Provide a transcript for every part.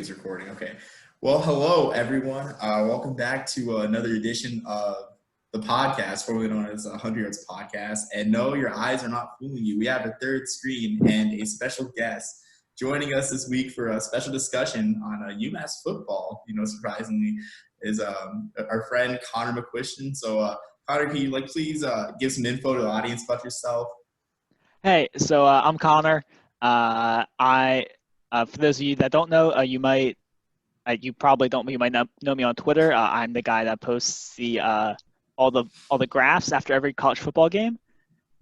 is recording. Okay. Well, hello, everyone. Welcome back to another edition of the podcast, formerly known as 100 Yards Podcast. And no, your eyes are not fooling you. We have a third screen and a special guest joining us this week for a special discussion on UMass football. Surprisingly, is our friend Conor McQuiston. So, Conor, can you please give some info to the audience about yourself? Hey, so I'm Conor. For those of you that don't know, you might not know me on Twitter. I'm the guy that posts all the graphs after every college football game.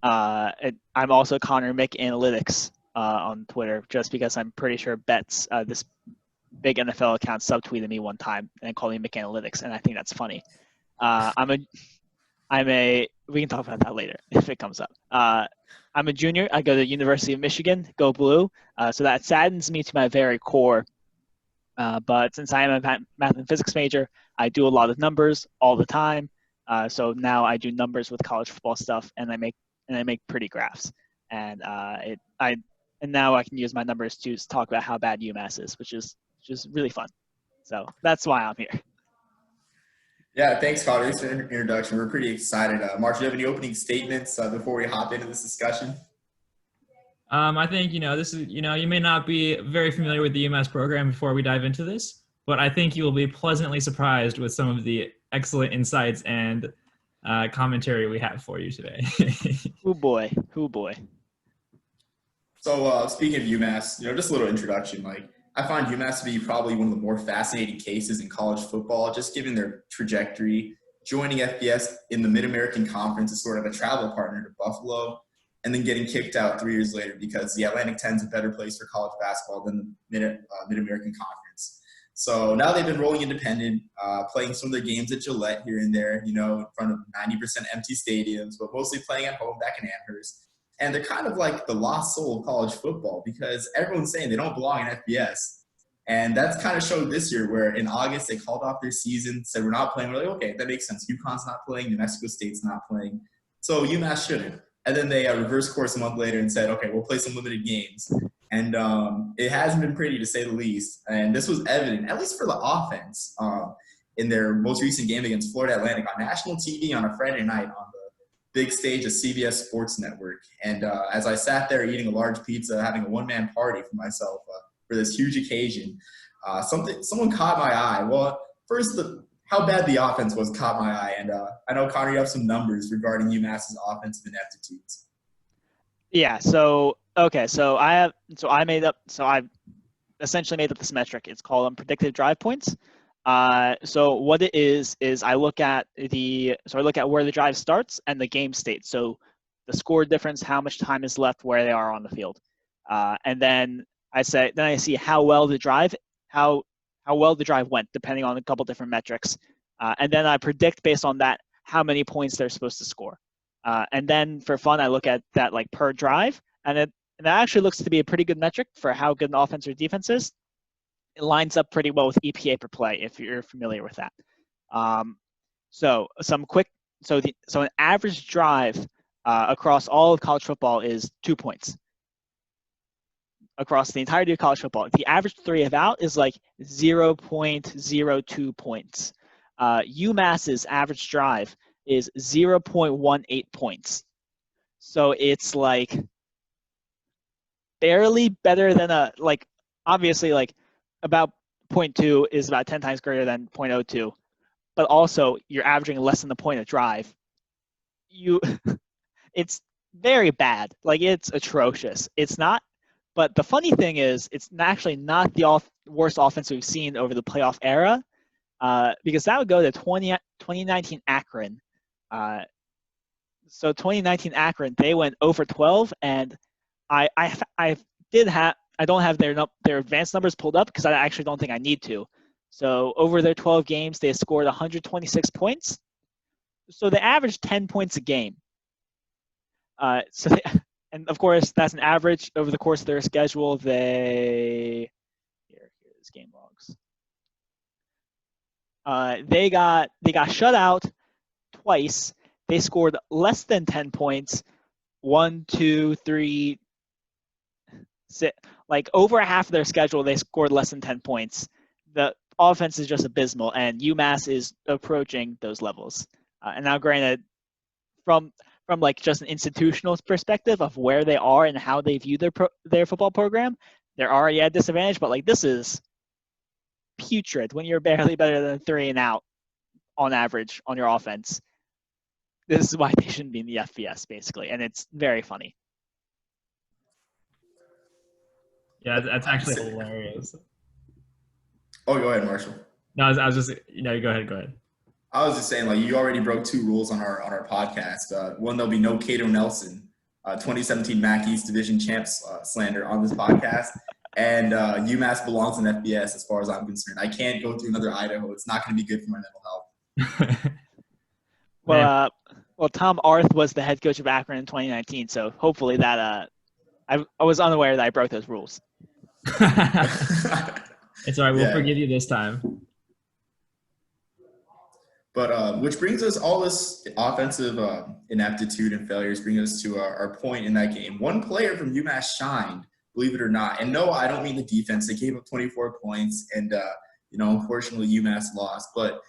I'm also Conor McAnalytics on Twitter, just because I'm pretty sure Betts, this big NFL account, subtweeted me one time and called me McAnalytics, and I think that's funny. We can talk about that later if it comes up. I'm a junior. I go to the University of Michigan, go blue. So that saddens me to my very core. But since I am a math and physics major, I do a lot of numbers all the time. So now I do numbers with college football stuff, and I make pretty graphs. And now I can use my numbers to talk about how bad UMass is, which is really fun. So that's why I'm here. Yeah, thanks, Connor. Thanks for the introduction. We're pretty excited. Mark, do you have any opening statements before we hop into this discussion? I think, this is, you may not be very familiar with the UMass program before we dive into this, but I think you will be pleasantly surprised with some of the excellent insights and commentary we have for you today. Oh boy. So speaking of UMass, just a little introduction. I find UMass to be probably one of the more fascinating cases in college football, just given their trajectory. Joining FBS in the Mid-American Conference is sort of a travel partner to Buffalo, and then getting kicked out 3 years later because the Atlantic 10 is a better place for college basketball than the Mid-American Conference. So now they've been rolling independent, playing some of their games at Gillette here and there, in front of 90% empty stadiums, but mostly playing at home back in Amherst. And they're kind of like the lost soul of college football because everyone's saying they don't belong in FBS. And that's kind of showed this year where in August they called off their season, said we're not playing. We're like, okay, that makes sense. UConn's not playing. New Mexico State's not playing. So UMass shouldn't. And then they reversed course a month later and said, okay, we'll play some limited games. And it hasn't been pretty, to say the least. And this was evident, at least for the offense, in their most recent game against Florida Atlantic on national TV on a Friday night on the big stage of CBS Sports Network. And as I sat there eating a large pizza, having a one-man party for myself for this huge occasion, someone caught my eye. Well, first, how bad the offense was caught my eye. And I know, Connor, you have some numbers regarding UMass's offensive ineptitudes. Yeah. I essentially made up this metric. It's called predicted drive points. So what it is I look at where the drive starts and the game state. So the score difference, how much time is left, where they are on the field, and then I see how well the drive went, depending on a couple different metrics, and then I predict based on that how many points they're supposed to score, and then for fun I look at that per drive, and that actually looks to be a pretty good metric for how good an offense or defense is. It lines up pretty well with EPA per play if you're familiar with that. So an average drive across all of college football is 2 points. Across the entirety of college football, the average 3 of out is 0.02 points. UMass's average drive is 0.18 points. So it's barely better than obviously about 0.2 is about 10 times greater than 0.02, but also you're averaging less than the point of drive. It's very bad. It's atrocious. It's not. But the funny thing is, it's actually not the worst offense we've seen over the playoff era, because that would go to 2019 Akron. So 2019 Akron, they went 0-12, and I don't have their advanced numbers pulled up because I actually don't think I need to. So over their 12 games, they scored 126 points. So they averaged 10 points a game. And of course, that's an average over the course of their schedule. Here's game logs. They got shut out twice. They scored less than 10 points. 1, 2, 3, 6. like over half of their schedule, they scored less than 10 points. The offense is just abysmal, and UMass is approaching those levels. And now, granted, from like just an institutional perspective of where they are and how they view their football program, they're already at a disadvantage. But like this is putrid when you're barely better than 3 and out on average on your offense. This is why they shouldn't be in the FBS, basically, and it's very funny. Yeah, that's actually hilarious. Oh, go ahead, Marshall. No, I was just, go ahead. I was just saying, like, you already broke 2 rules on our podcast. One, there'll be no Cato Nelson, 2017 MAC East Division champs slander on this podcast. And UMass belongs in FBS as far as I'm concerned. I can't go through another Idaho. It's not going to be good for my mental health. Well, Tom Arth was the head coach of Akron in 2019, so hopefully that I was unaware that I broke those rules. It's all right. We'll forgive you this time. But which brings us all this offensive ineptitude and failures bring us to our point in that game. One player from UMass shined, believe it or not. And no, I don't mean the defense. They gave up 24 points, and unfortunately UMass lost. But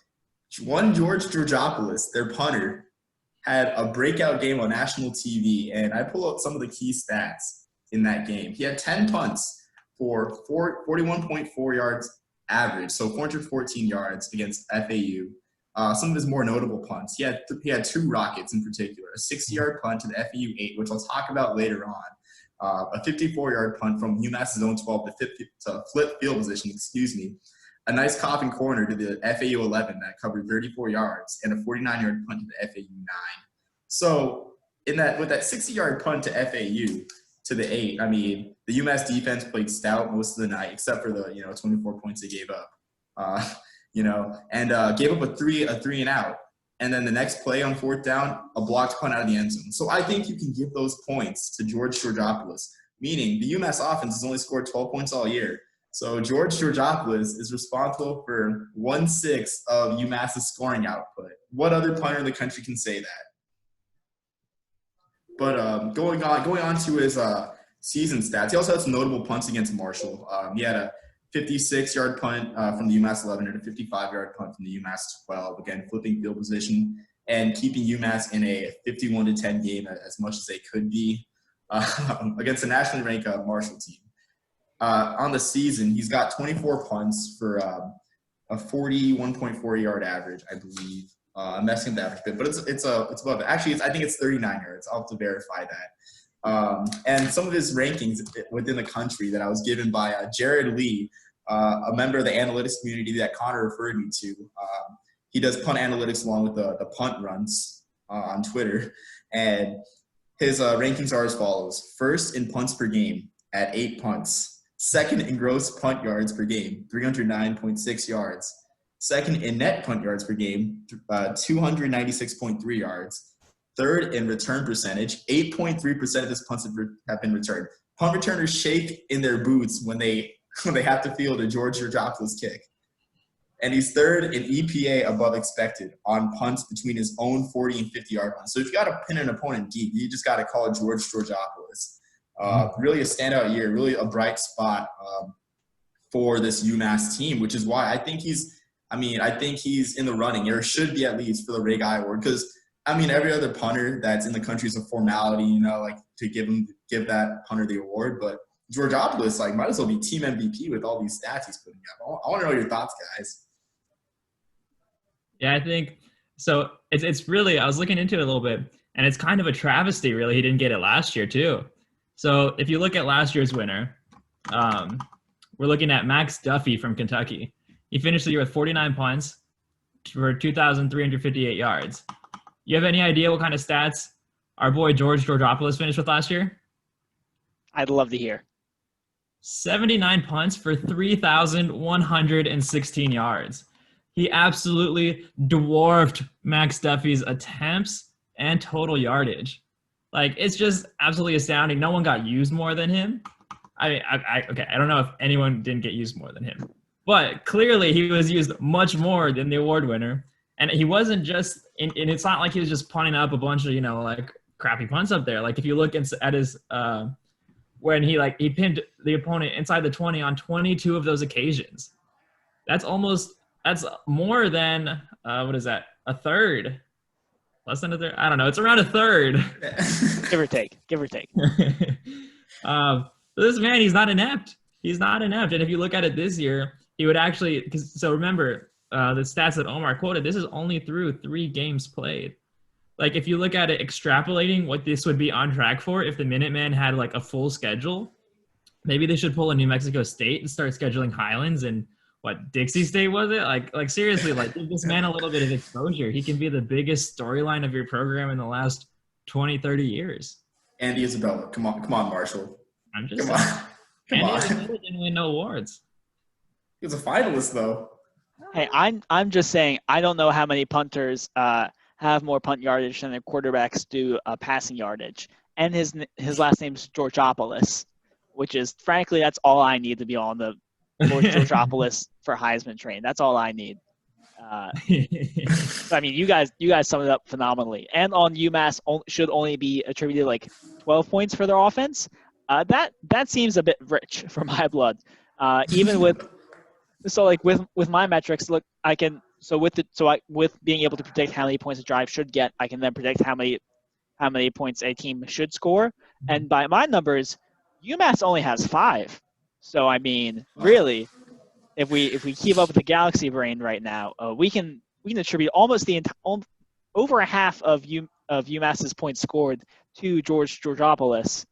one Georgopolous, their punter, had a breakout game on national TV, and I pull up some of the key stats in that game. He had 10 punts for 41.4 yards average, so 414 yards against FAU. Some of his more notable punts, he had 2 rockets in particular, a 60-yard punt to the FAU 8, which I'll talk about later on, a 54-yard punt from UMass's own 12 to flip field position, a nice coffin corner to the FAU 11 that covered 34 yards, and a 49-yard punt to the FAU 9. So with that 60-yard punt to FAU to the 8, I mean, the UMass defense played stout most of the night, except for the 24 points they gave up. And gave up a three and out. And then the next play on 4th down, a blocked punt out of the end zone. So I think you can give those points to Georgopolous, meaning the UMass offense has only scored 12 points all year. So Georgopolous is responsible for 1/6 of UMass's scoring output. What other punter in the country can say that? But going on to his season stats, he also had some notable punts against Marshall. He had a 56-yard punt from the UMass 11 and a 55-yard punt from the UMass 12, again, flipping field position and keeping UMass in a 51-10 game as much as they could be against a nationally ranked Marshall team. On the season, he's got 24 punts for a 41.4-yard average, I believe. I'm messing up the average bit, but it's above it. Actually, I think it's 39 yards. I'll have to verify that. And some of his rankings within the country that I was given by Jared Lee, a member of the analytics community that Connor referred me to. He does punt analytics along with the punt runs on Twitter. And his rankings are as follows. First in punts per game at 8 punts. Second in gross punt yards per game, 309.6 yards. Second in net punt yards per game, 296.3 yards. Third in return percentage, 8.3% of his punts have been returned. Punt returners shake in their boots when they have to field a Georgopolous kick. And he's third in EPA above expected on punts between his own 40 and 50-yard line. So if you got to pin an opponent deep, you just got to call it Georgopolous. Really a standout year, really a bright spot for this UMass team, which is why I think he's in the running, or should be at least, for the Rig Eye Award. Because, every other punter that's in the country is a formality, to give that punter the award. But Georgopolous, might as well be team MVP with all these stats he's putting up. I want to know your thoughts, guys. Yeah, I think so. It's really, I was looking into it a little bit, and it's kind of a travesty, really. He didn't get it last year, too. So if you look at last year's winner, we're looking at Max Duffy from Kentucky. He finished the year with 49 punts for 2,358 yards. You have any idea what kind of stats our boy Georgopolous finished with last year? I'd love to hear. 79 punts for 3,116 yards. He absolutely dwarfed Max Duffy's attempts and total yardage. It's just absolutely astounding. No one got used more than him. I don't know if anyone didn't get used more than him. But clearly he was used much more than the award winner. And he wasn't just – and it's not like he was just punting up a bunch of, crappy punts up there. If you look at his when he pinned the opponent inside the 20 on 22 of those occasions. That's more than what is that? A third? Less than a third? I don't know. It's around a third. Give or take. This man, he's not inept. And if you look at it this year, he would actually. So remember the stats that Omar quoted. This is only through 3 games played. Like if you look at it, extrapolating what this would be on track for if the Minutemen had like a full schedule, maybe they should pull a New Mexico State and start scheduling Highlands and Dixie State was it? Like seriously, give this man a little bit of exposure. He can be the biggest storyline of your program in the last 20, 30 years. Andy Isabella, come on, Marshall. I'm just come on. Andy didn't win no awards. He was a finalist though. Hey, I'm just saying I don't know how many punters have more punt yardage than their quarterbacks do passing yardage. And his last name's Georgopolous, which is frankly that's all I need to be on the Georgopolous for Heisman train. That's all I need. I mean, you guys summed it up phenomenally. And on UMass should only be attributed like 12 points for their offense. That seems a bit rich for my blood. Even with my metrics, look, with being able to predict how many points a drive should get, I can then predict how many points a team should score. And by my numbers, UMass only has 5. So I mean, really, if we keep up with the Galaxy brain right now, we can attribute almost over a half of UMass's points scored to Georgopolous.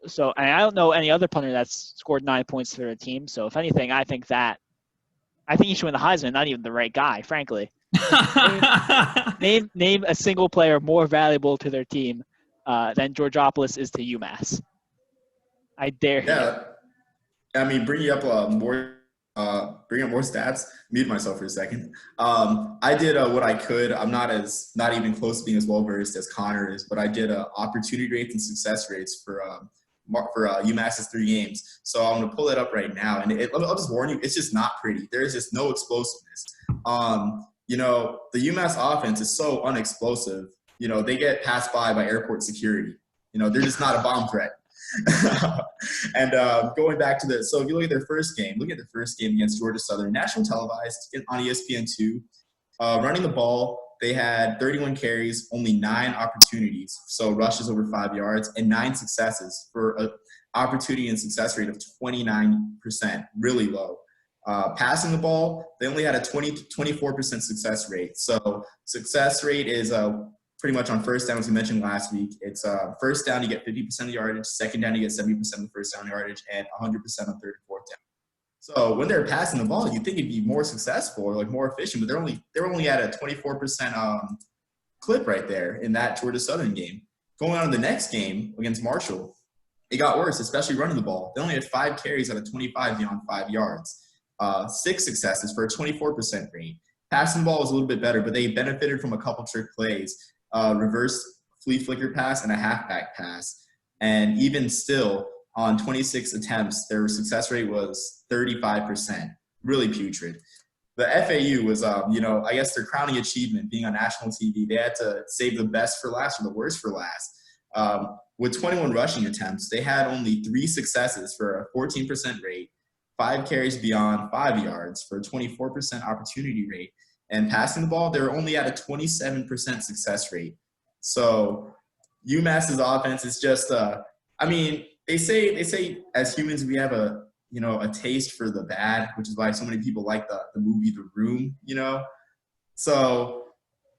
So and I don't know any other punter that's scored 9 points for a team. So if anything, I think he should win the Heisman. Not even the right guy, frankly. name a single player more valuable to their team than Georgopolous is to UMass. I dare you. Yeah. I mean, bringing up more stats. Mute myself for a second. I did what I could. I'm not even close to being as well versed as Conor is, but I did opportunity rates and success rates for UMass's 3 games. So I'm gonna pull that up right now, and I'll just warn you, it's just not pretty. There is just no explosiveness. The UMass offense is so unexplosive. They get passed by airport security. They're just not a bomb threat. And going back to so if you look at their first game, against Georgia Southern, national televised on ESPN2, running the ball, they had 31 carries, only 9 opportunities, so rushes over 5 yards, and 9 successes for an opportunity and success rate of 29%, really low. Passing the ball, they only had a 24% success rate. So success rate is pretty much on first down, as we mentioned last week. It's first down, you get 50% of the yardage. Second down, you get 70% of the first down yardage, and 100% on third and fourth down. So when they're passing the ball, you'd think it'd be more successful or more efficient, but they're only at a 24% clip right there in that Georgia Southern game. Going on to the next game against Marshall, it got worse, especially running the ball. They only had 5 carries out of 25 beyond 5 yards. 6 successes for a 24% rate. Passing the ball was a little bit better, but they benefited from a couple trick plays. Reverse flea flicker pass and a halfback pass. And even still, on 26 attempts, their success rate was 35%. Really putrid. The FAU was, I guess their crowning achievement being on national TV. They had to save the best for last or the worst for last. With 21 rushing attempts, they had only 3 successes for a 14% rate, 5 carries beyond 5 yards for a 24% opportunity rate. And passing the ball, they were only at a 27% success rate. So UMass's offense is just, they say as humans we have a taste for the bad, which is why so many people like the movie The Room. So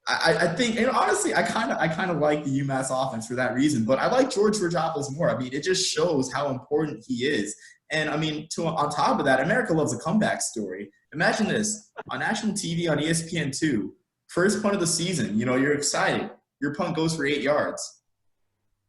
I think, and honestly, I kind of like the UMass offense for that reason. But I like Georgopolous more. I mean, it just shows how important he is. And I mean, on top of that, America loves a comeback story. Imagine this on national TV on ESPN2, first punt of the season. You're excited. Your punt goes for 8 yards,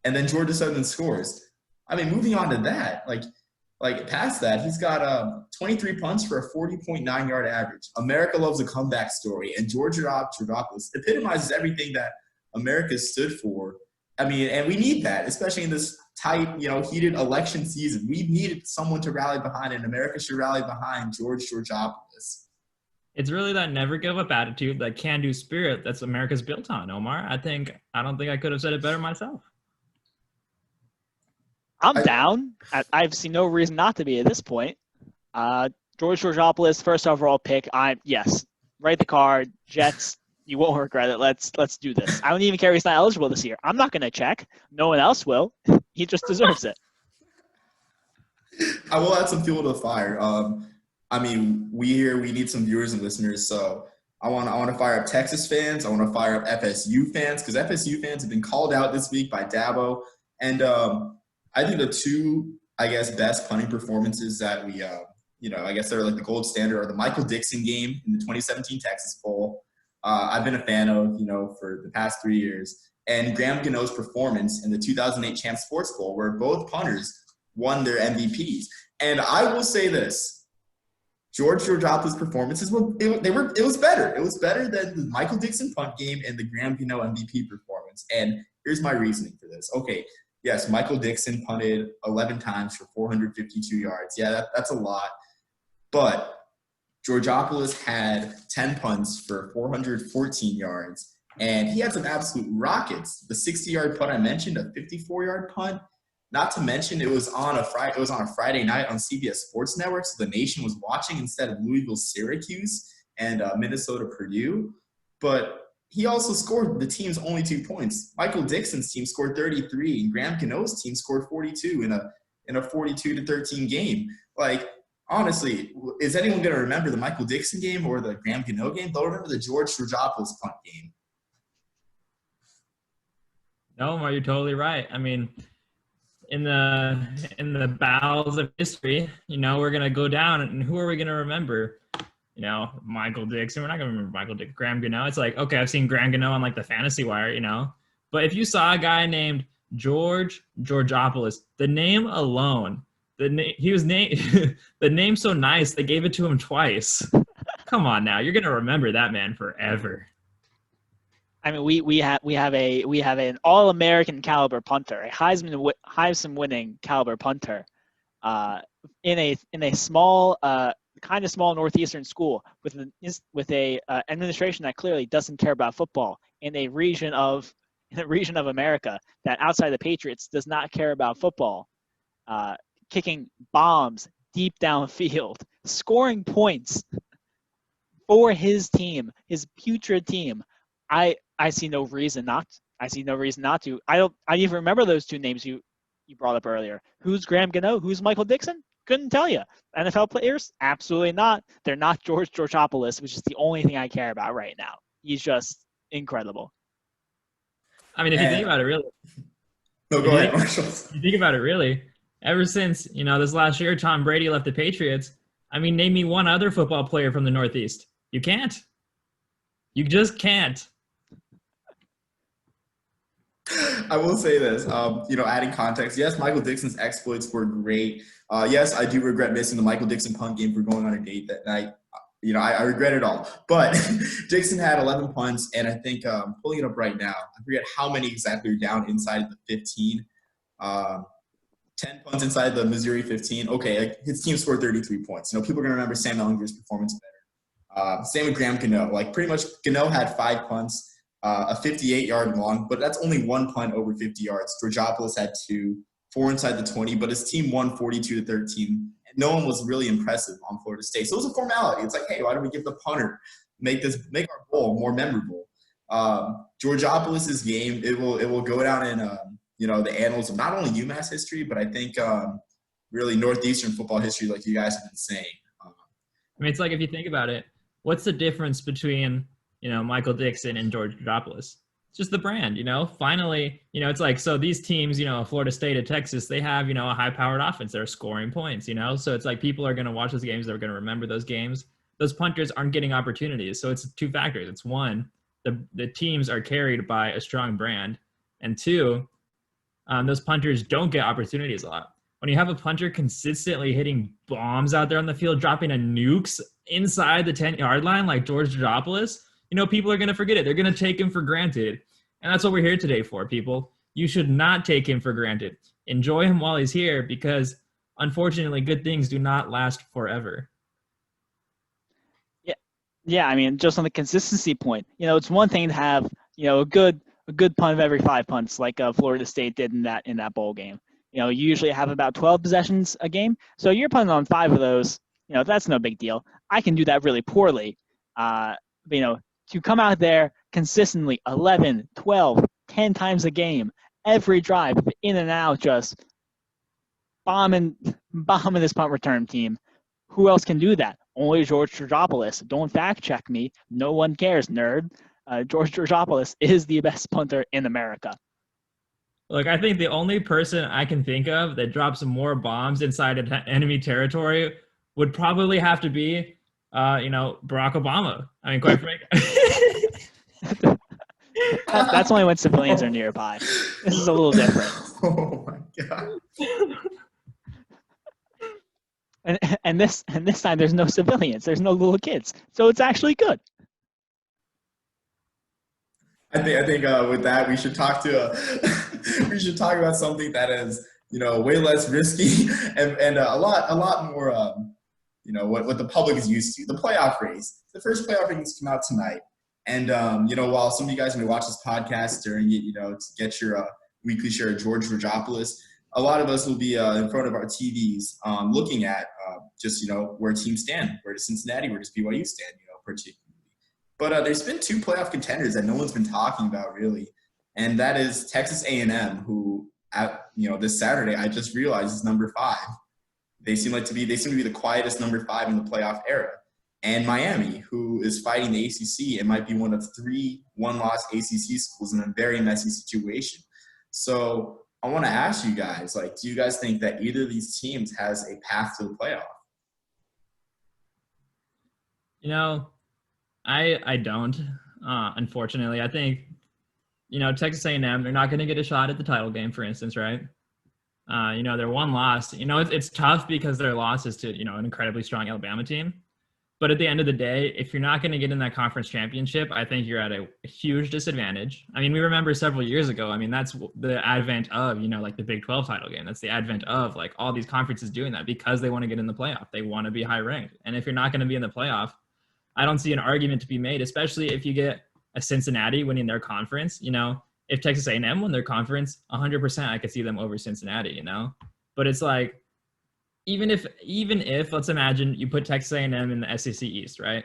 and then Georgia Southern scores. I mean, moving on to that, like past that, he's got 23 punts for a 40.9 yard average. America loves a comeback story, and Georgopolous epitomizes everything that America stood for. I mean, and we need that, especially in this tight, heated election season. We needed someone to rally behind, and America should rally behind Georgopolous. It's really that never give up attitude, that can-do spirit that's America's built on, Omar. I don't think I could have said it better myself. I'm down. I've seen no reason not to be at this point. Georgopolous, first overall pick. Yes, write the card. Jets, you won't regret it. Let's do this. I don't even care if he's not eligible this year. I'm not going to check. No one else will. He just deserves it. I will add some fuel to the fire. I mean, we need some viewers and listeners, so I want to fire up Texas fans. I want to fire up FSU fans because FSU fans have been called out this week by Dabo, and I think the two, I guess, best punting performances that we, I guess they're like the gold standard are the Michael Dixon game in the 2017 Texas Bowl. I've been a fan of, for the past 3 years, and Graham Gano's performance in the 2008 Champs Sports Bowl, where both punters won their MVPs. And I will say this: Georgopoulos' performances it was better. It was better than the Michael Dixon punt game and the Graham Gano MVP performance. And here's my reasoning for this. Okay, yes, Michael Dixon punted 11 times for 452 yards. Yeah, that's a lot. But Georgopoulos had 10 punts for 414 yards, and he had some absolute rockets. The 60-yard punt I mentioned, a 54-yard punt. Not to mention, it was on a Friday night on CBS Sports Network, so the nation was watching instead of Louisville, Syracuse, and Minnesota, Purdue. But he also scored the team's only 2 points. Michael Dixon's team scored 33, and Graham Gano's team scored 42 in a 42-13 game. Like, honestly, is anyone going to remember the Michael Dixon game or the Graham Gano game? They'll remember the Georgopoulos punt game. No, you're totally right. I mean, in the bowels of history, we're going to go down, and who are we going to remember? Michael Dixon. We're not going to remember Michael Dixon. Graham Gano. It's like, okay, I've seen Graham Gano on like the fantasy wire, But if you saw a guy named Georgopoulos, the name alone, he was named the name's so nice they gave it to him twice. Come on now, you're going to remember that man forever. I mean, we have an All-American caliber punter, a Heisman winning caliber punter, in a small, kind of small northeastern school with a administration that clearly doesn't care about football in a region of America that outside the Patriots does not care about football, kicking bombs deep downfield, scoring points for his team, his putrid team. I see no reason not to. I even remember those two names you brought up earlier. Who's Graham Gano? Who's Michael Dixon? Couldn't tell you. NFL players? Absolutely not. They're not Georgopoulos, which is the only thing I care about right now. He's just incredible. I mean, if you think about it, really. No, go ahead, Marshall. If you think about it, really, ever since this last year, Tom Brady left the Patriots. I mean, name me one other football player from the Northeast. You can't. You just can't. I will say this, adding context. Yes, Michael Dixon's exploits were great. Yes, I do regret missing the Michael Dixon punt game for going on a date that night. I regret it all. But Dixon had 11 punts, and I think pulling it up right now, I forget how many exactly are down inside the 15. 10 punts inside the Missouri 15. Okay, his team scored 33 points. People are going to remember Sam Ehlinger's performance better. Same with Graham Gano. Like, pretty much Gano had 5 punts. A 58-yard long, but that's only 1 punt over 50 yards. Georgopoulos had 2, 4 inside the 20, but his team won 42-13. And no one was really impressive on Florida State. So it was a formality. It's like, hey, why don't we give the punter, make our bowl more memorable? Georgopoulos' game, it will go down in the annals of not only UMass history, but I think really Northeastern football history, like you guys have been saying. I mean, it's like, if you think about it, what's the difference between Michael Dixon and Georgopoulos? It's just the brand, Finally, it's like, so these teams, Florida State and Texas, they have, a high-powered offense. They're scoring points, So it's like people are going to watch those games. They're going to remember those games. Those punters aren't getting opportunities. So it's 2 factors. It's one, the teams are carried by a strong brand. And 2, those punters don't get opportunities a lot. When you have a punter consistently hitting bombs out there on the field, dropping a nukes inside the 10-yard line like Georgopoulos, people are going to forget it. They're going to take him for granted. And that's what we're here today for, people. You should not take him for granted. Enjoy him while he's here because, unfortunately, good things do not last forever. Yeah. I mean, just on the consistency point, it's one thing to have, a good punt of every 5 punts like Florida State did in that bowl game. You usually have about 12 possessions a game. So you're punting on 5 of those. That's no big deal. I can do that really poorly. But, to come out there consistently 11, 12, 10 times a game, every drive, in and out, just bombing this punt return team. Who else can do that? Only Georgopolous. Don't fact check me. No one cares, nerd. Georgopolous is the best punter in America. Look, I think the only person I can think of that drops more bombs inside enemy territory would probably have to be, Barack Obama. I mean, quite frankly. That's only when civilians are nearby. This is a little different. Oh my god. And this time there's no civilians. There's no little kids. So it's actually good. I think with that we should talk about something that is way less risky and a lot more what the public is used to. The playoff race. The first playoff race come out tonight, and while some of you guys may watch this podcast during it, to get your weekly share of Georgopolous, a lot of us will be in front of our TVs looking at just where teams stand, where does Cincinnati, where does BYU stand, particularly. But there's been 2 playoff contenders that no one's been talking about really, and that is Texas A&M, who this Saturday I just realized is number 5. They seem to be the quietest number 5 in the playoff era, and Miami, who is fighting the ACC and might be one of 3 one-loss ACC schools in a very messy situation. So I want to ask you guys, do you guys think that either of these teams has a path to the playoff? I don't. Unfortunately, I think Texas A&M, they're not going to get a shot at the title game, for instance, right? They're one loss. It's tough because their loss is to an incredibly strong Alabama team. But at the end of the day, if you're not going to get in that conference championship, I think you're at a huge disadvantage. I mean, we remember several years ago. I mean, that's the advent of the Big 12 title game. That's the advent of all these conferences doing that because they want to get in the playoff. They want to be high ranked. And if you're not going to be in the playoff, I don't see an argument to be made, especially if you get a Cincinnati winning their conference. If Texas A&M won their conference, 100% I could see them over Cincinnati, But it's even if let's imagine you put Texas A&M in the SEC East, right?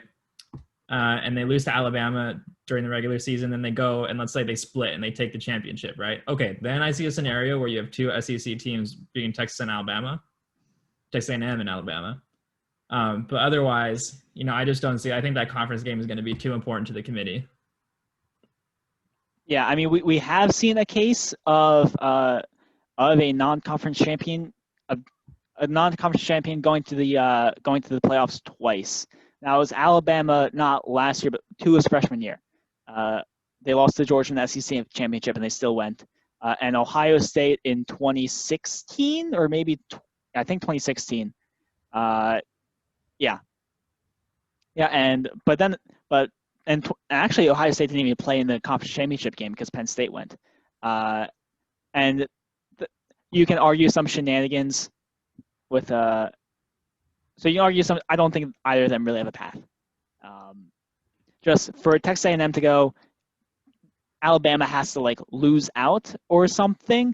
And they lose to Alabama during the regular season, then they go and let's say they split and they take the championship, right? Okay, then I see a scenario where you have 2 SEC teams being Texas and Alabama, Texas A&M and Alabama. But otherwise, I just don't see. I think that conference game is going to be too important to the committee. Yeah, I mean, we have seen a case of a non-conference champion, a non-conference champion going to the playoffs twice. Now it was Alabama, not last year, but 2 his freshman year. They lost to Georgia in the SEC championship, and they still went. And Ohio State in 2016, or maybe I think 2016. Yeah, and actually Ohio State didn't even play in the conference championship game because Penn State went. And you can argue some shenanigans with so you can argue some. I don't think either of them really have a path. Just for Texas A&M to go, Alabama has to lose out or something,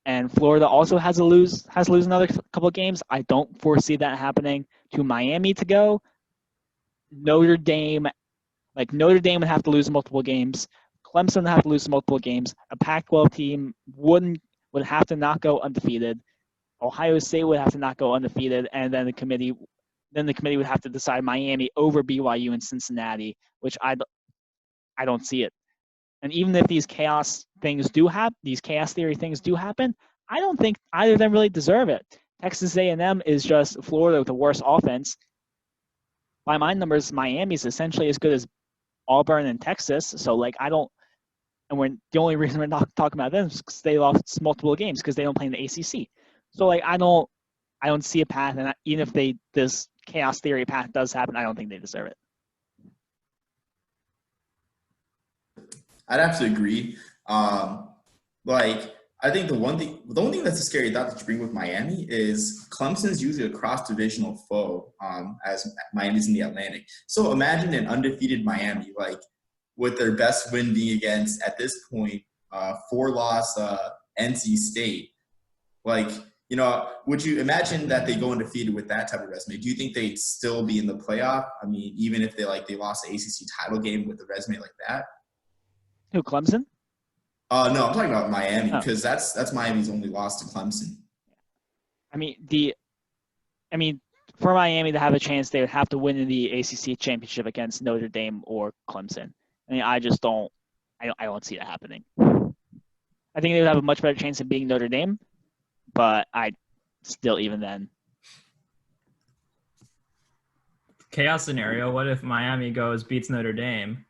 and Florida also has to lose another couple of games. I don't foresee that happening. To Miami to go, Notre Dame would have to lose multiple games. Clemson would have to lose multiple games. A Pac-12 team would have to not go undefeated. Ohio State would have to not go undefeated, and then the committee would have to decide Miami over BYU and Cincinnati, which I don't see it. And even if these chaos theory things do happen, I don't think either of them really deserve it. Texas A&M is just Florida with a worse offense. By my numbers, Miami's essentially as good as Auburn and Texas. So I don't, and the only reason we're not talking about them is because they lost multiple games because they don't play in the ACC. So I don't see a path, and even if this chaos theory path does happen, I don't think they deserve it. I'd absolutely agree. I think the only thing that's a scary thought that you bring with Miami is Clemson's usually a cross-divisional foe, as Miami's in the Atlantic. So imagine an undefeated Miami, with their best win being against, at this point, 4-loss NC State. Like, would you imagine that they go undefeated with that type of resume? Do you think they'd still be in the playoff? I mean, even if they lost the ACC title game with a resume like that? Who, Clemson? No, I'm talking about Miami Oh. because that's Miami's only loss to Clemson. I mean, for Miami to have a chance, they would have to win in the ACC championship against Notre Dame or Clemson. I mean, I just don't. I don't see that happening. I think they would have a much better chance of beating Notre Dame, but I still, even then. Chaos scenario. What if Miami beats Notre Dame?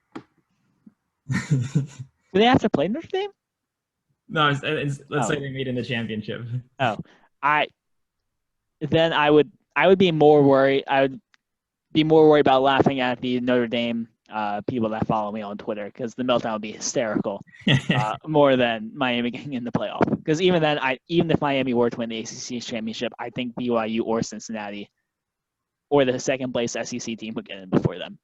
Do they have to play Notre Dame? No, let's say they meet in the championship. Oh, I would be more worried. I would be more worried about laughing at the Notre Dame people that follow me on Twitter because the meltdown would be hysterical more than Miami getting in the playoff. Because even then, even if Miami were to win the ACC championship, I think BYU or Cincinnati or the second place SEC team would get in before them.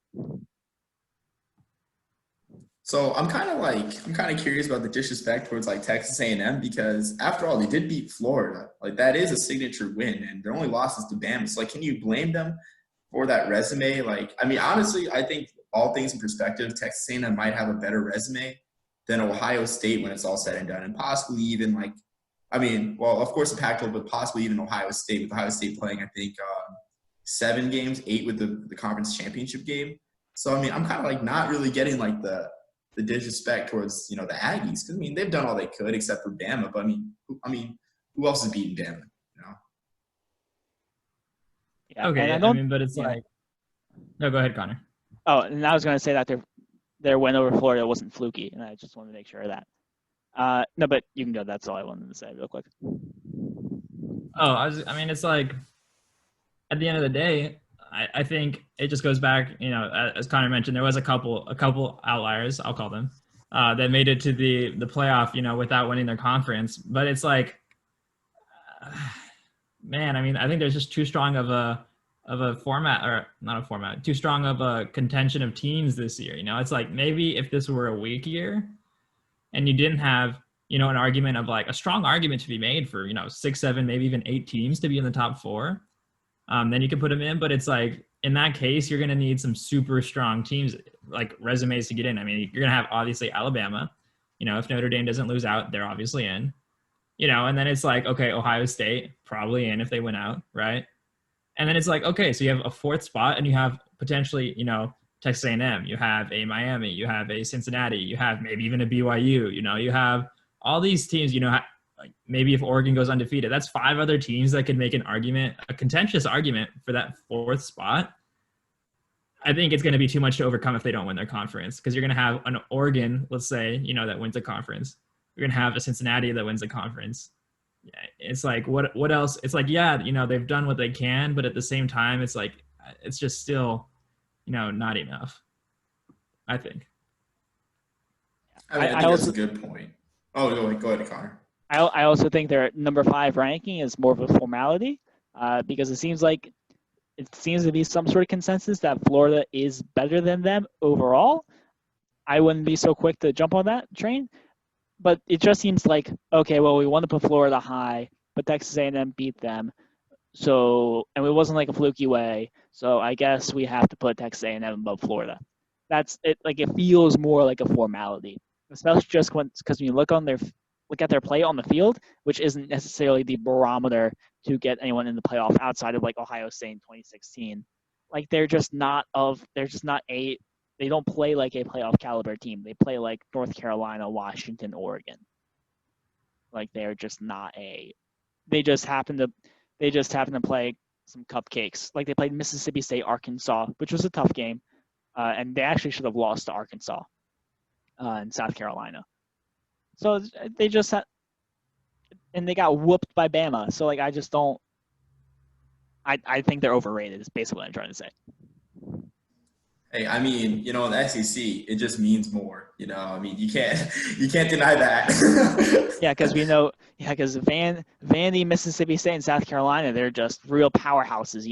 So I'm kind of curious about the disrespect towards like Texas A&M because after all, they did beat Florida. Like that is a signature win, and their only loss is to Bama. So like, can you blame them for that resume? Like, I mean, honestly, I think all things in perspective, Texas A&M might have a better resume than Ohio State when it's all said and done, and possibly even like, I mean, well, of course the Pac-12, but possibly even Ohio State with Ohio State playing, I think 7 games, 8 with the conference championship game. So I mean, I'm kind of like not really getting like the disrespect towards the Aggies because I mean they've done all they could except for Bama. But I mean, who else is beating Bama? Yeah, okay, I mean, but it's like, no, go ahead, Connor. Oh, and I was going to say that their win over Florida wasn't fluky, and I just wanted to make sure of that. No, but you can go. That's all I wanted to say real quick. Oh, I mean, it's like at the end of the day, I think it just goes back, as Connor mentioned, there was a couple outliers, I'll call them, that made it to the playoff, without winning their conference. But it's like, man, I mean, I think there's just too strong of a format, or not a format, too strong of a contention of teams this year. It's like maybe if this were a weak year and you didn't have, an argument of like a strong argument to be made for, 6, 7, maybe even 8 teams to be in the top 4. Then you can put them in, but it's like in that case, you're going to need some super strong teams, like resumes to get in. I mean, you're going to have obviously Alabama. If Notre Dame doesn't lose out, they're obviously in. And then it's like, okay, Ohio State probably in if they win out, right? And then it's like, okay, so you have a 4th spot, and you have potentially, Texas A&M, you have a Miami, you have a Cincinnati, you have maybe even a BYU. You have all these teams. Like maybe if Oregon goes undefeated, that's 5 other teams that could make an argument, a contentious argument for that 4th spot. I think it's going to be too much to overcome if they don't win their conference, because you're going to have an Oregon, let's say, that wins a conference. You're going to have a Cincinnati that wins a conference. Yeah, it's like, what else? It's like, yeah, they've done what they can, but at the same time, it's like, it's just still, not enough, I think. I think that's a good point. Oh, go ahead, Connor. I also think their number 5 ranking is more of a formality because it seems to be some sort of consensus that Florida is better than them overall. I wouldn't be so quick to jump on that train, but it just seems like, okay, well, we want to put Florida high, but Texas A&M beat them, so, and it wasn't like a fluky way, so I guess we have to put Texas A&M above Florida. That's it. Like, it feels more like a formality, especially just because when you look at their play on the field, which isn't necessarily the barometer to get anyone in the playoff outside of like Ohio State in 2016. Like they don't play like a playoff caliber team. They play like North Carolina, Washington, Oregon. Like they're just not they just happen to play some cupcakes. Like they played Mississippi State, Arkansas, which was a tough game. And they actually should have lost to Arkansas and South Carolina. So they just had, and they got whooped by Bama. So like, I just don't. I think they're overrated. Is basically what I'm trying to say. Hey, I mean, in the SEC, it just means more. I mean, you can't deny that. Yeah, because because Vandy, Mississippi State, and South Carolina, they're just real powerhouses.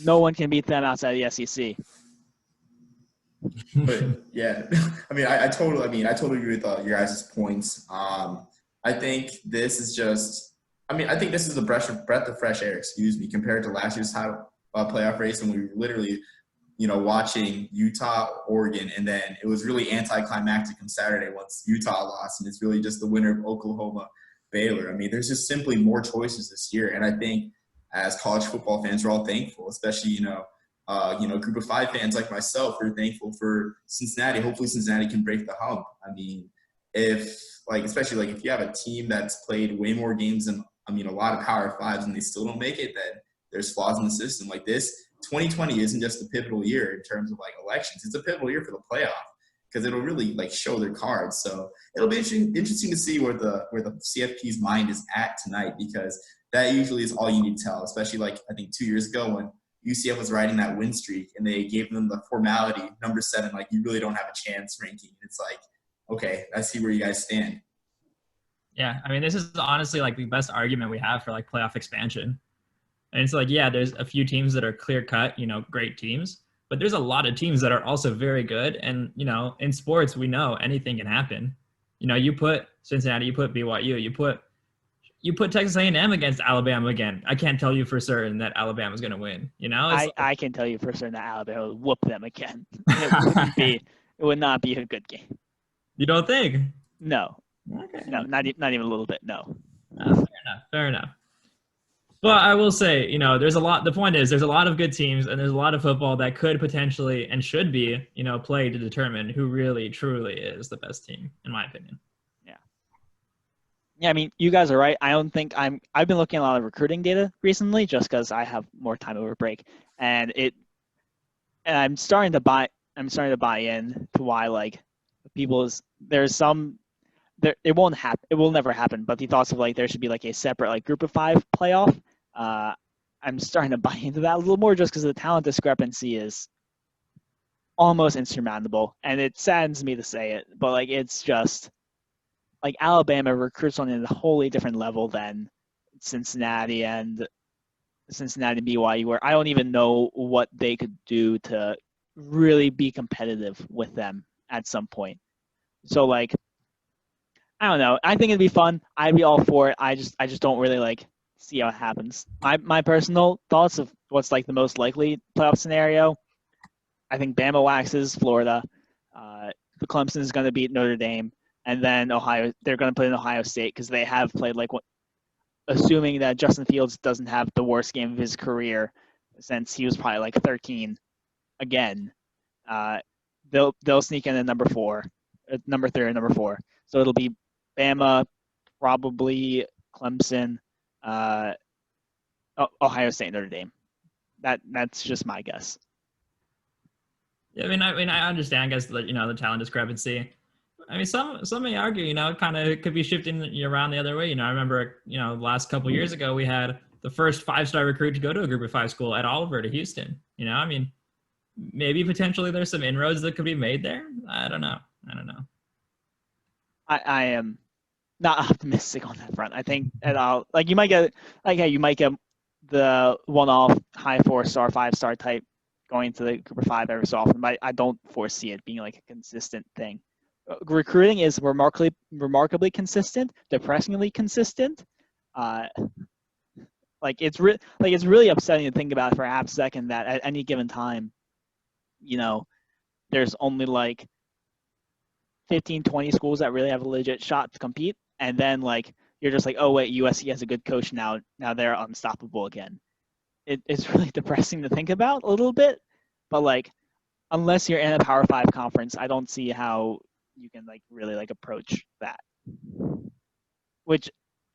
No one can beat them outside the SEC. But yeah, I mean, I totally agree with your guys' points. I think this is just I mean, I think this is a breath of fresh air, compared to last year's playoff race when we were literally, watching Utah, Oregon, and then it was really anticlimactic on Saturday once Utah lost, and it's really just the winner of Oklahoma, Baylor. I mean, there's just simply more choices this year, and I think as college football fans, we're all thankful, especially a group of 5 fans like myself. We're thankful for Cincinnati. Hopefully, Cincinnati can break the hump. I mean, especially if you have a team that's played way more games than a lot of Power Fives and they still don't make it, then there's flaws in the system. Like this, 2020 isn't just a pivotal year in terms of elections. It's a pivotal year for the playoff because it'll really show their cards. So it'll be interesting to see where the CFP's mind is at tonight, because that usually is all you need to tell, especially I think 2 years ago when UCF was riding that win streak and they gave them the formality, number 7, you really don't have a chance ranking. It's okay, I see where you guys stand. Yeah, I mean, this is honestly the best argument we have for playoff expansion. And it's yeah, there's a few teams that are clear cut, great teams, but there's a lot of teams that are also very good. And, in sports, we know anything can happen. You put Cincinnati, you put BYU, you put Texas A&M against Alabama again. I can't tell you for certain that Alabama's going to win, I can tell you for certain that Alabama will whoop them again. It would not be a good game. You don't think? No. Okay. No, not even a little bit. No. Fair enough. But I will say, there's a lot. The point is, there's a lot of good teams, and there's a lot of football that could potentially and should be, played to determine who really, truly is the best team, in my opinion. Yeah, I mean, you guys are right. I don't think I've been looking at a lot of recruiting data recently, just because I have more time over break, and I'm starting to buy in to why it won't happen. It will never happen. But the thoughts of there should be a separate group of 5 playoff. I'm starting to buy into that a little more, just because the talent discrepancy is almost insurmountable, and it saddens me to say it, but it's just Alabama recruits on a wholly different level than Cincinnati and BYU, where I don't even know what they could do to really be competitive with them at some point. So I don't know. I think it'd be fun. I'd be all for it. I just don't really see how it happens. My personal thoughts of what's the most likely playoff scenario. I think Bama waxes Florida. The Clemson is going to beat Notre Dame, and then Ohio. They're going to play in Ohio State because they have played assuming that Justin Fields doesn't have the worst game of his career since he was probably 13 again. They'll sneak in at number 3 or number 4. So it'll be Bama, probably Clemson, Ohio State, Notre Dame. That's just my guess. Yeah, I mean, I understand, I guess, the talent discrepancy. I mean, some may argue, kind of could be shifting around the other way. I remember, last couple years ago, we had the first 5-star recruit to go to a group of 5 school at Oliver to Houston. I mean, maybe potentially there's some inroads that could be made there. I don't know. I am not optimistic on that front. I think at all, you might get the one-off high 4-star, 5-star type going to the group of 5 every so often, but I don't foresee it being a consistent thing. Recruiting is remarkably consistent, depressingly consistent. It's really upsetting to think about for a half second that at any given time, there's only 15, 20 schools that really have a legit shot to compete, and then you're just oh wait, USC has a good coach now they're unstoppable again. It's really depressing to think about a little bit, but unless you're in a Power 5 conference, I don't see how you can really approach that. Which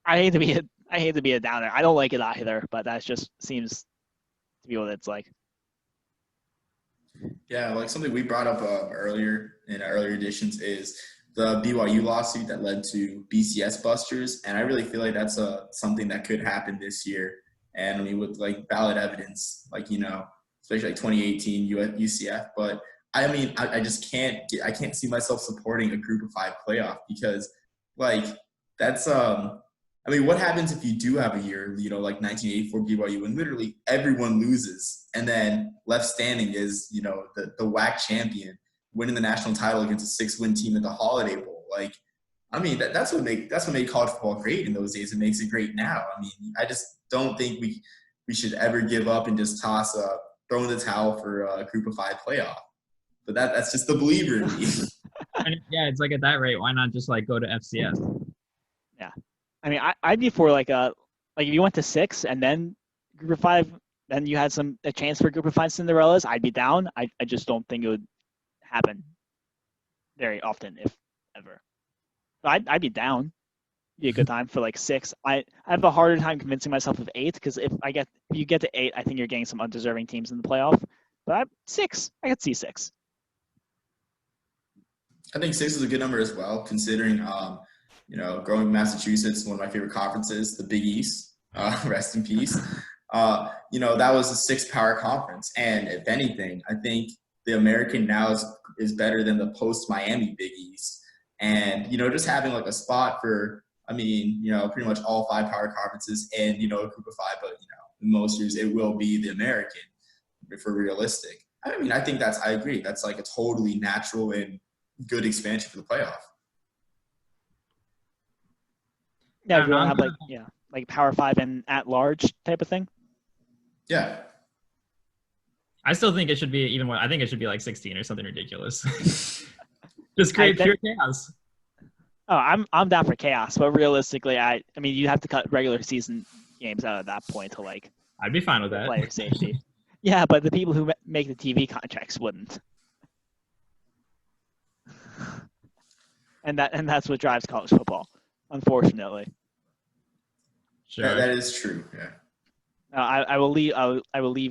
I hate to be a downer. I don't like it either, but that just seems to be what it's like. Yeah, something we brought up earlier in our earlier editions is the BYU lawsuit that led to BCS busters, and I really feel that's something that could happen this year. And I mean, with valid evidence, especially 2018 UCF. But I mean, I just can't see myself supporting a group of 5 playoff, because that's I mean, what happens if you do have a year, 1984 BYU, when literally everyone loses, and then left standing is, the WAC champion winning the national title against a 6-win team at the Holiday Bowl? I mean, that's what made college football great in those days. It makes it great now. I mean, I just don't think we should ever give up and just throw in the towel for a group of 5 playoff. But that's just the believer in me. And yeah, it's like at that rate, why not just like go to FCS? Yeah, I mean, I'd be for like if you went to 6 and then group of 5, then you had a chance for group of 5 Cinderellas. I'd be down. I just don't think it would happen very often, if ever. So I'd be down. Be a good time for like 6. I have a harder time convincing myself of 8 because if you get to 8, I think you're getting some undeserving teams in the playoff. But 6, I could see 6. I think 6 is a good number as well, considering growing up in Massachusetts, one of my favorite conferences, the Big East, rest in peace. That was a 6-power conference, and if anything, I think the American now is better than the post-Miami Big East. And, just having like a spot for, pretty much all 5 power conferences and, a group of 5, but, in most years it will be the American if we're realistic. I think I agree. That's like a totally natural and good expansion for the playoff. Yeah, if you want to have like Power 5 and at large type of thing. Yeah. I still think it should be even more. I think it should be like 16 or something ridiculous. Just create pure chaos. Oh, I'm down for chaos, but realistically, you have to cut regular season games out at that point to like. I'd be fine with that. Player safety. Yeah, but the people who make the TV contracts wouldn't. And that's what drives college football, unfortunately. Sure. That is true. Yeah. I will leave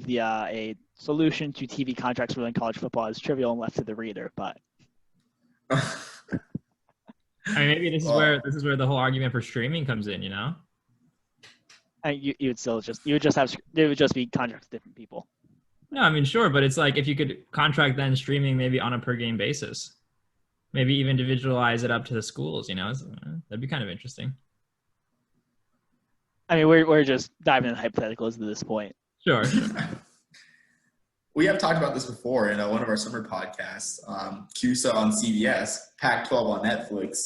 the a solution to TV contracts within college football as trivial and left to the reader, but. Maybe this is where the whole argument for streaming comes in, You would just be contracts with different people. No, sure, but it's like if you could contract then streaming maybe on a per game basis, maybe even individualize it up to the schools, that'd be kind of interesting. We're just diving into hypotheticals at this point. Sure. We have talked about this before in one of our summer podcasts. CUSA on CBS, Pac-12 on Netflix.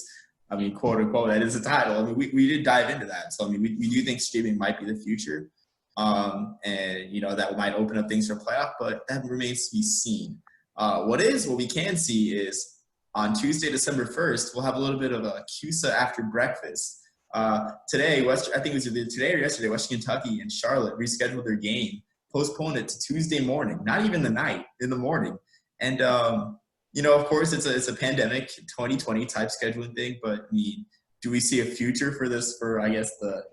Quote unquote, that is the title. We did dive into that. So, we do think streaming might be the future. And, that might open up things for playoff, but that remains to be seen. What we can see is on Tuesday, December 1st, we'll have a little bit of a CUSA after breakfast. Today, I think it was either today or yesterday, Western Kentucky and Charlotte rescheduled their game, postponed it to Tuesday morning, not even the night, in the morning. And, of course, it's a pandemic, 2020 type scheduling thing, but do we see a future for this for, I guess, the,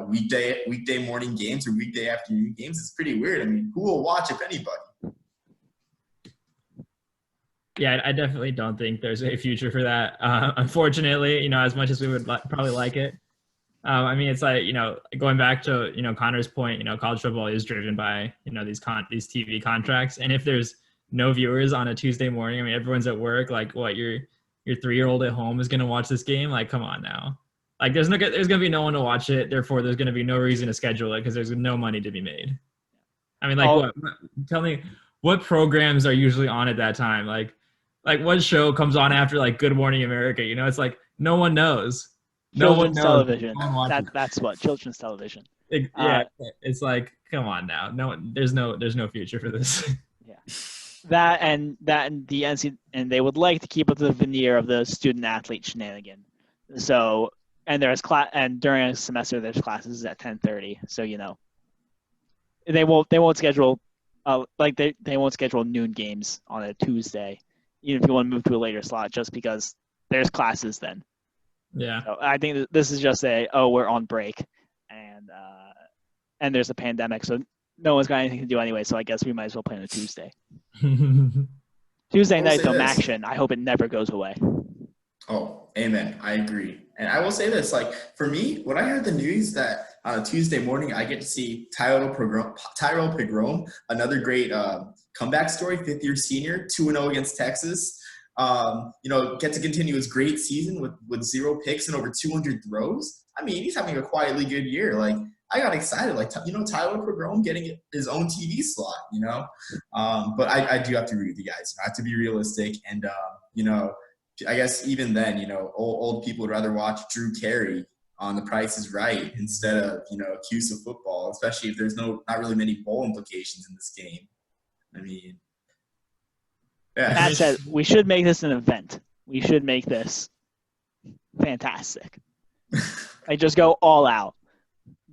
weekday morning games or weekday afternoon games? It's pretty weird. Who will watch, if anybody? Yeah, I definitely don't think there's a future for that. Unfortunately, as much as we would probably like it. It's like, going back to, Connor's point, college football is driven by, these TV contracts. And if there's no viewers on a Tuesday morning, everyone's at work, like what, your 3-year-old at home is going to watch this game? Like, come on now. Like there's going to be no one to watch it. Therefore, there's going to be no reason to schedule it because there's no money to be made. What? Tell me, what programs are usually on at that time? Like what show comes on after like Good Morning America? It's like no one knows. Children's television. That's what children's television. It's like, come on now. No, there's no future for this. Yeah, that and the NC, and they would like to keep up the veneer of the student athlete shenanigan. So, and during a semester there's classes at 10:30. So they won't schedule they won't schedule noon games on a Tuesday, even if you want to move to a later slot, just because there's classes then. Yeah. So I think this is just we're on break, and there's a pandemic, so no one's got anything to do anyway. So I guess we might as well play on a Tuesday. Tuesday night, though, action. I hope it never goes away. Oh, amen. I agree. And I will say this, like for me, when I heard the news that on a Tuesday morning I get to see Tyrell Pigrom, another great comeback story, 5th-year senior, 2-0 against Texas. Get to continue his great season with 0 picks and over 200 throws. He's having a quietly good year. Like, I got excited. Like, Tyler Pogrom getting his own TV slot, But I do have to agree with you guys. I have to be realistic and, I guess even then, you know, old people would rather watch Drew Carey on The Price is Right instead of, you know, CUSA football, especially if there's not really many bowl implications in this game. I mean, yeah. That said, we should make this an event. We should make this fantastic. Like, just go all out.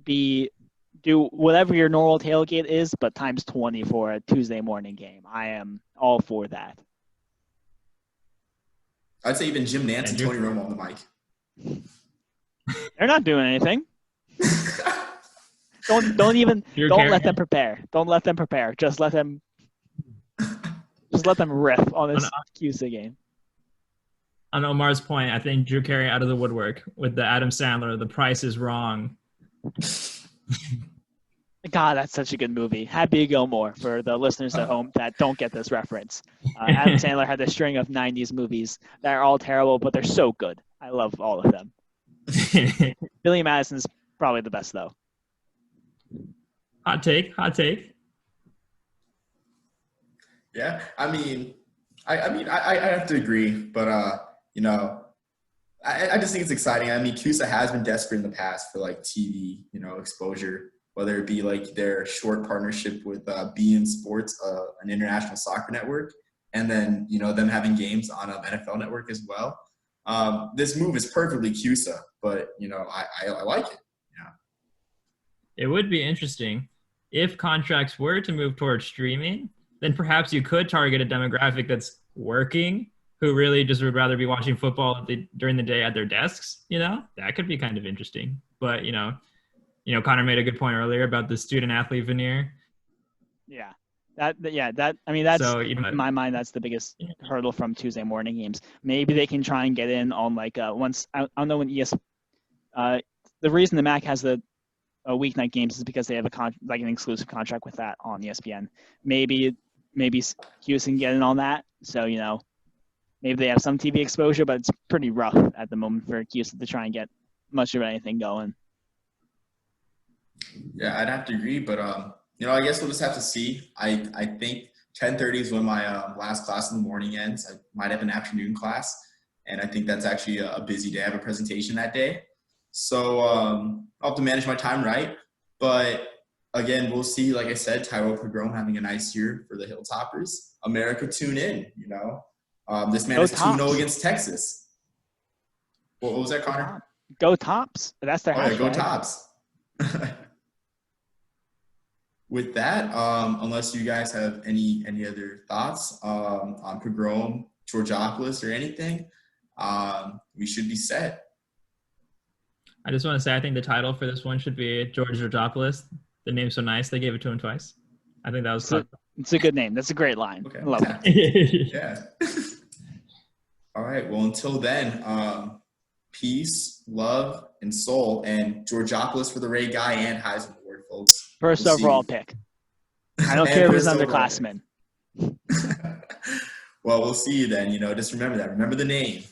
Do whatever your normal tailgate is, but times 20 for a Tuesday morning game. I am all for that. I'd say even Jim Nance and Tony Romo on the mic. They're not doing anything. Don't let them prepare. Don't let them prepare. Just let them riff on this CUSA game. On Omar's point, I think Drew Carey out of the woodwork with the Adam Sandler, The Price is Wrong. God, that's such a good movie. Happy Gilmore for the listeners at home that don't get this reference. Adam Sandler had a string of 90s movies that are all terrible, but they're so good. I love all of them. Billy Madison's probably the best, though. Hot take. Yeah, I mean, I have to agree, but you know, I just think it's exciting. I mean, CUSA has been desperate in the past for like TV, you know, exposure, whether it be like their short partnership with beIN Sports, an international soccer network, and then, you know, them having games on NFL Network as well. This move is perfectly CUSA, but, you know, I like it. Yeah. It would be interesting if contracts were to move towards streaming, then perhaps you could target a demographic that's working, who really just would rather be watching football during the day at their desks. You know, that could be kind of interesting. But, you know, Connor made a good point earlier about the student athlete veneer. Yeah. I mean, that's, so, you know, in my mind, that's the biggest hurdle from Tuesday morning games. Maybe they can try and get in on like once, I don't know when the reason the MAC has the weeknight games is because they have an exclusive contract with that on ESPN. Maybe CUSA can get in on that. So, you know, maybe they have some TV exposure, but it's pretty rough at the moment for CUSA to try and get much of anything going. Yeah, I'd have to agree, but you know, I guess we'll just have to see. I think 10:30 is when my last class in the morning ends. I might have an afternoon class, and I think that's actually a busy day. I have a presentation that day. So I'll have to manage my time right. But again, we'll see, like I said, Tyrell Pogrom having a nice year for the Hilltoppers. America, tune in, you know. This man is 2-0 against Texas. What was that, Connor? Go Tops. That's their hashtag. Yeah, go Tops. With that, unless you guys have any other thoughts on Pogrom, Georgopolous, or anything, we should be set. I just want to say I think the title for this one should be George Georgopolous. The name's so nice, they gave it to him twice. I think that was it's a good name. That's a great line. Okay. I love it. Yeah. All right. Well, until then, peace, love, and soul, and Georgopolous for the Ray Guy and Heisman Award, folks. First overall pick. I don't care if it's underclassmen. Well, we'll see you then. You know, just remember that. Remember the name.